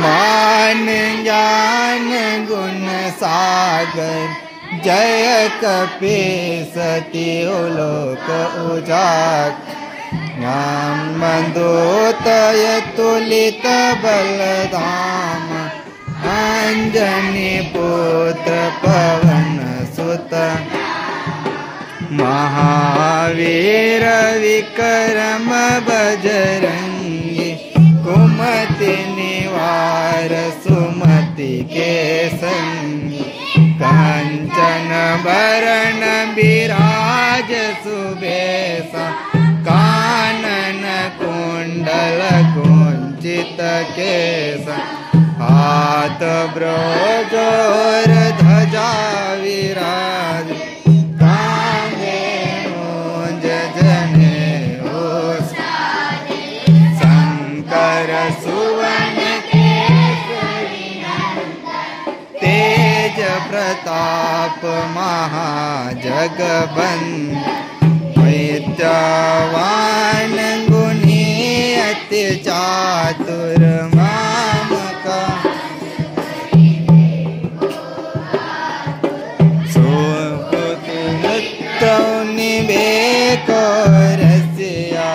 मान ज्ञान गुण सागर जय कपीस लोक उजागर मंदोतय तुलित बलधाम अंजनी पुत्र पवन सुत महावीर विक्रम बजरंगी कुमति निवार सुमति के संगी कंचन बरन बिराज सुबेसा कानन कुंडल कुंचित केसा हाथ ब्रोजोर ध्वजा विराज कांधे मूंज जनेऊ शंकर सुवन केसरी तेज प्रताप महाजगबंद विद्यावान गुणी अति चातुर मामका निवेको रसिया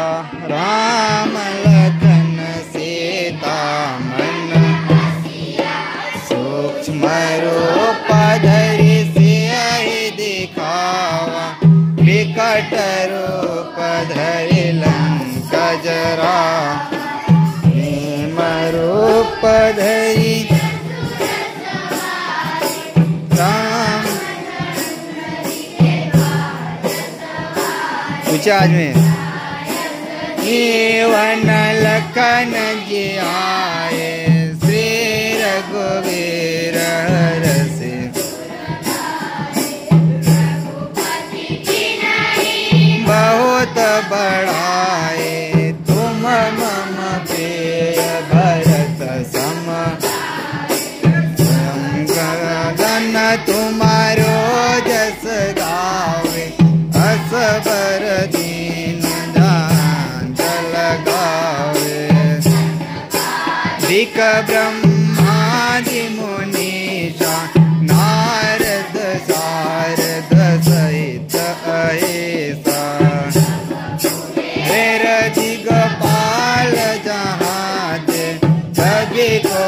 राम लखन सीता मन सूक्ष्म रूप धरि सियहि दिखावा विकट रूप धरि लंका जरा भीम रूप धरि राम आज में वन लखन जी आए श्री रघुवीर हरषि बहुत बड़ाए तुम मम प्रिय भरत सम गगन तुम्हारो जस गावे असबर दीन जान लगावे दिक ब्रह्मादि मुनीषा नारद सारद सहित अहिसा हेर दिगपाल जहाँ सभी को